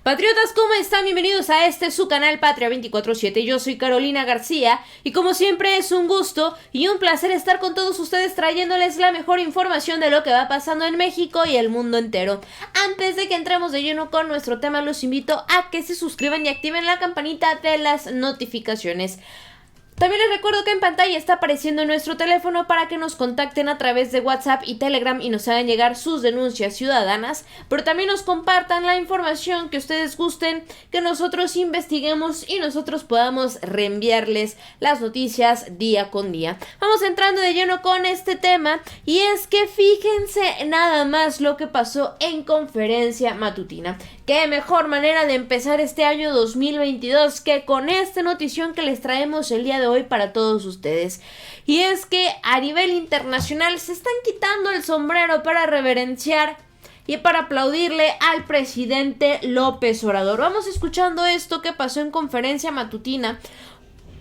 Patriotas, ¿cómo están? Bienvenidos a su canal Patria 24/7. Yo soy Carolina García y como siempre es un gusto y un placer estar con todos ustedes trayéndoles la mejor información de lo que va pasando en México y el mundo entero. Antes de que entremos de lleno con nuestro tema, los invito a que se suscriban y activen la campanita de las notificaciones. También les recuerdo que en pantalla está apareciendo nuestro teléfono para que nos contacten a través de WhatsApp y Telegram y nos hagan llegar sus denuncias ciudadanas, pero también nos compartan la información que ustedes gusten, que nosotros investiguemos y nosotros podamos reenviarles las noticias día con día. Vamos entrando de lleno con este tema y es que fíjense nada más lo que pasó en conferencia matutina. Qué mejor manera de empezar este año 2022 que con esta notición que les traemos el día de hoy para todos ustedes. Y es que a nivel internacional se están quitando el sombrero para reverenciar y para aplaudirle al presidente López Obrador. Vamos escuchando esto que pasó en conferencia matutina,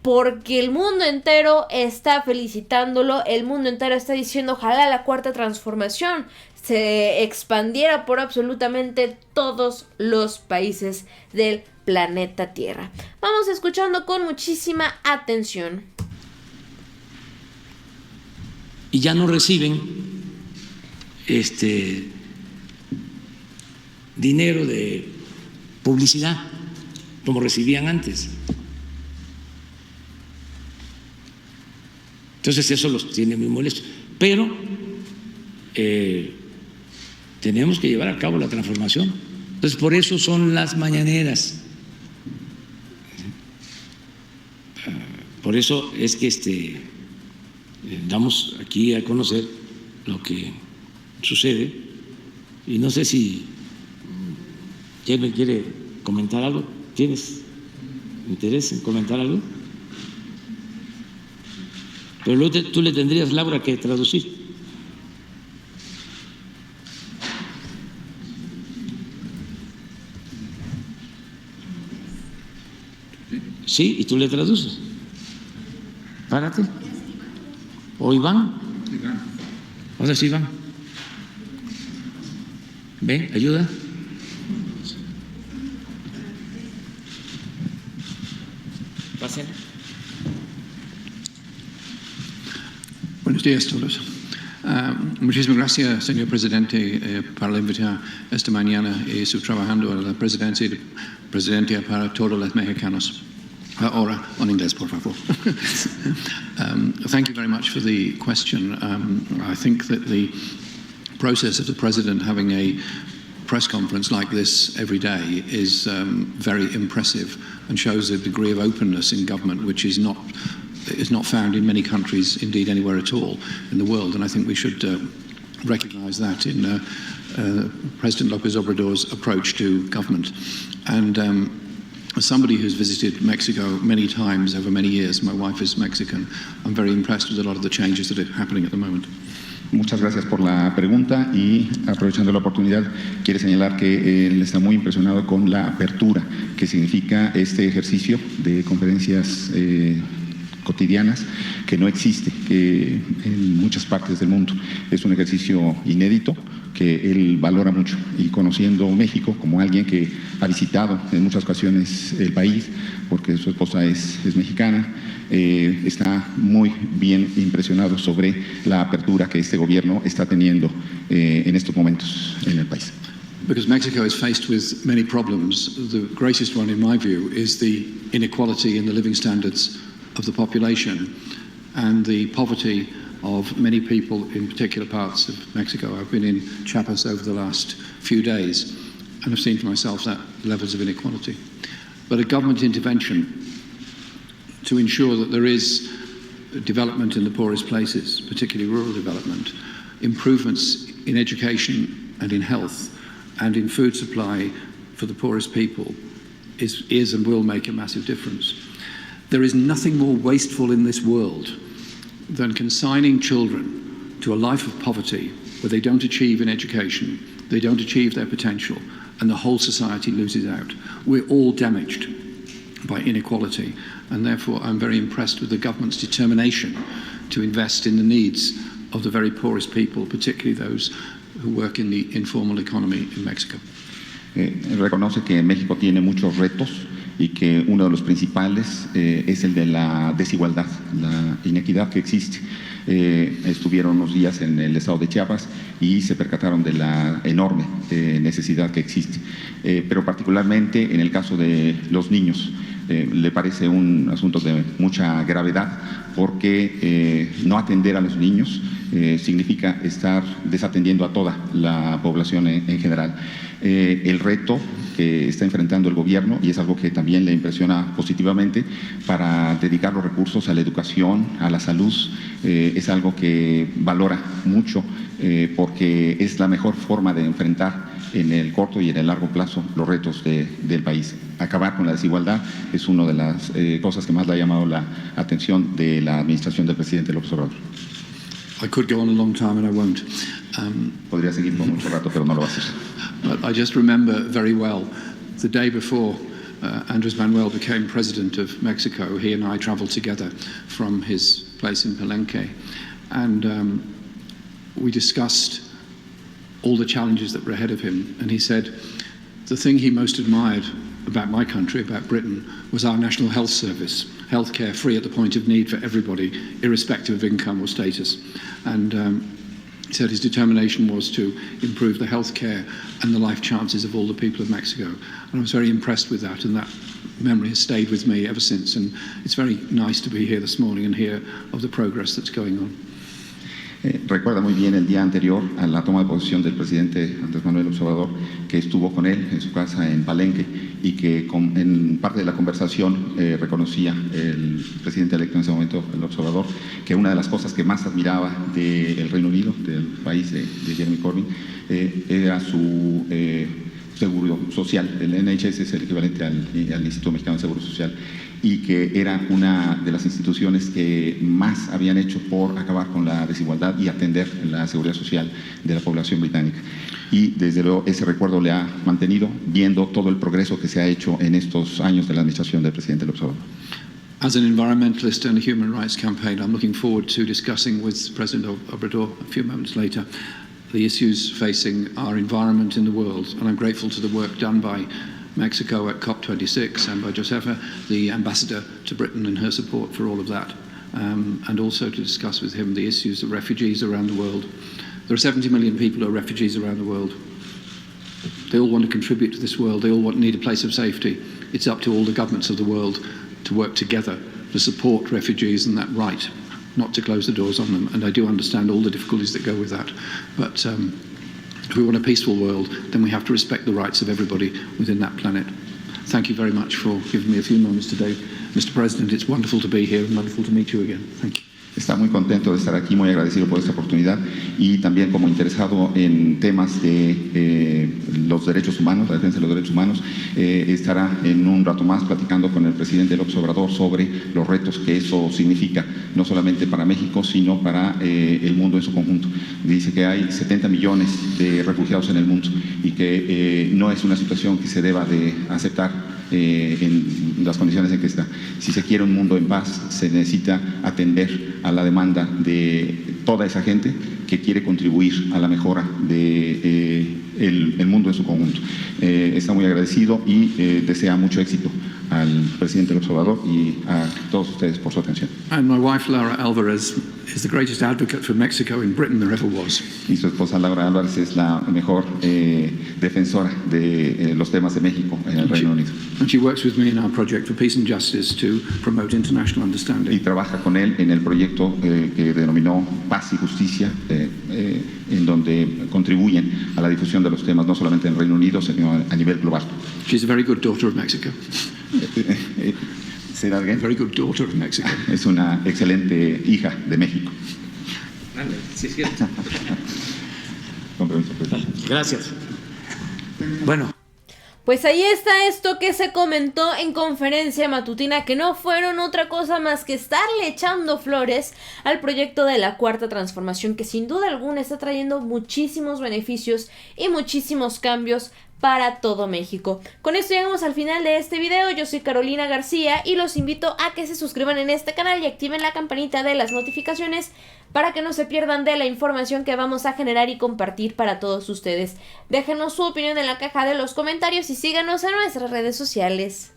porque el mundo entero está felicitándolo, el mundo entero está diciendo ojalá la cuarta transformación se expandiera por absolutamente todos los países del planeta Tierra. Vamos escuchando con muchísima atención. Y ya no reciben dinero de publicidad como recibían antes. Entonces eso los tiene muy molestos. Pero tenemos que llevar a cabo la transformación. Entonces por eso son las mañaneras. Por eso es que damos aquí a conocer lo que sucede. Y no sé si ¿quién me quiere comentar algo? ¿Tienes interés en comentar algo? Pero luego tú le tendrías, Laura, que traducir. Sí, y tú le traduces. Párate. ¿O Iván? Ahora sí, Iván. Ven, ayuda. Pasen. Buenos días a todos. Muchísimas gracias, señor presidente, por la invitación esta mañana y su trabajando en la presidencia para todos los mexicanos. Ahora, en inglés, por favor. Thank you very much for the question. I think that the process of the president having a press conference like this every day is very impressive and shows a degree of openness in government which is not found in many countries, indeed anywhere at all in the world. And I think we should recognize that in President López Obrador's approach to government. And as somebody who's visited Mexico many times over many years, my wife is Mexican, I'm very impressed with a lot of the changes that are happening at the moment. Muchas gracias por la pregunta y aprovechando la oportunidad quiere señalar que él está muy impresionado con la apertura que significa este ejercicio de conferencias cotidianas que no existe en muchas partes del mundo. Es un ejercicio inédito que él valora mucho y conociendo México como alguien que ha visitado en muchas ocasiones el país porque su esposa es mexicana, está muy bien impresionado sobre la apertura que este gobierno está teniendo en estos momentos en el país. Because Mexico is faced with many problems. The greatest one, in my view, is the inequality in the living standards of the population and the poverty of many people in particular parts of Mexico. I've been in Chiapas over the last few days and I've seen for myself that levels of inequality. But a government intervention to ensure that there is development in the poorest places, particularly rural development, improvements in education and in health and in food supply for the poorest people is and will make a massive difference. There is nothing more wasteful in this world than consigning children to a life of poverty where they don't achieve in education, they don't achieve their potential, and the whole society loses out. We're all damaged by inequality, and therefore I'm very impressed with the government's determination to invest in the needs of the very poorest people, particularly those who work in the informal economy in Mexico. Reconoce que México tiene muchos retos y que uno de los principales es el de la desigualdad, la inequidad que existe. Estuvieron unos días en el estado de Chiapas y se percataron de la enorme necesidad que existe, pero particularmente en el caso de los niños. Le parece un asunto de mucha gravedad porque no atender a los niños significa estar desatendiendo a toda la población en general. El reto que está enfrentando el gobierno, y es algo que también le impresiona positivamente, para dedicar los recursos a la educación, a la salud, es algo que valora mucho porque es la mejor forma de enfrentar en el corto y en el largo plazo los retos del país. Acabar con la desigualdad es una de las cosas que más le ha llamado la atención de la administración del presidente López Obrador. I could go on a long time and I won't. Podría seguir por mucho rato, pero no lo va a hacer. But I just remember very well the day before Andrés Manuel became president of Mexico. He and I traveled together from his place in Palenque, and we discussed all the challenges that were ahead of him. And he said the thing he most admired about my country, about Britain, was our National Health Service, healthcare free at the point of need for everybody, irrespective of income or status. And he said his determination was to improve the healthcare and the life chances of all the people of Mexico. And I was very impressed with that, and that memory has stayed with me ever since. And it's very nice to be here this morning and hear of the progress that's going on. Recuerda muy bien el día anterior a la toma de posesión del presidente Andrés Manuel López Obrador, que estuvo con él en su casa en Palenque y que en parte de la conversación reconocía el presidente electo en ese momento, López Obrador, que una de las cosas que más admiraba del Reino Unido, del país de Jeremy Corbyn, era su seguro social. El NHS es el equivalente al Instituto Mexicano de Seguro Social, y que era una de las instituciones que más habían hecho por acabar con la desigualdad y atender la seguridad social de la población británica. Y desde luego ese recuerdo le ha mantenido, viendo todo el progreso que se ha hecho en estos años de la administración del presidente López Obrador. As an environmentalist and a human rights campaigner, I'm looking forward to discussing with President Obrador a few moments later the issues facing our environment in the world, and I'm grateful to the work done by Mexico at COP26 and by Josefa, the ambassador to Britain, and her support for all of that, and also to discuss with him the issues of refugees around the world. There are 70 million people who are refugees around the world. They all want to contribute to this world. They all need a place of safety. It's up to all the governments of the world to work together to support refugees and that right, not to close the doors on them. And I do understand all the difficulties that go with that. But if we want a peaceful world, then we have to respect the rights of everybody within that planet. Thank you very much for giving me a few moments today. Mr. President, it's wonderful to be here and wonderful to meet you again. Thank you. Está muy contento de estar aquí, muy agradecido por esta oportunidad, y también como interesado en temas de los derechos humanos, la defensa de los derechos humanos, estará en un rato más platicando con el presidente López Obrador sobre los retos que eso significa, no solamente para México, sino para el mundo en su conjunto. Dice que hay 70 millones de refugiados en el mundo y que no es una situación que se deba de aceptar en las condiciones en que está. Si se quiere un mundo en paz, se necesita atender a la demanda de toda esa gente que quiere contribuir a la mejora de el mundo en su conjunto. Está muy agradecido y desea mucho éxito al presidente López Obrador y a todos ustedes por su atención. And my wife, Laura Alvarez, is the greatest advocate for Mexico in Britain there ever was. Y su esposa Laura Álvarez es la mejor defensora de los temas de México en el Reino Unido. And she works with me in our project for peace and justice to promote international understanding. Y trabaja con él en el proyecto que denominó Paz y Justicia, en donde contribuyen a la difusión de los temas no solamente en el Reino Unido, sino a nivel global. She's a very good daughter of Mexico. ¿Say that again? Very good daughter of Mexico. Es una excelente hija de México. Sí, es cierto. Con permiso, presidente. Gracias. Bueno. Pues ahí está esto que se comentó en conferencia matutina, que no fueron otra cosa más que estarle echando flores al proyecto de la Cuarta Transformación, que sin duda alguna está trayendo muchísimos beneficios y muchísimos cambios para todo México. Con esto llegamos al final de este video. Yo soy Carolina García y los invito a que se suscriban en este canal y activen la campanita de las notificaciones para que no se pierdan de la información que vamos a generar y compartir para todos ustedes. Déjenos su opinión en la caja de los comentarios y síganos en nuestras redes sociales.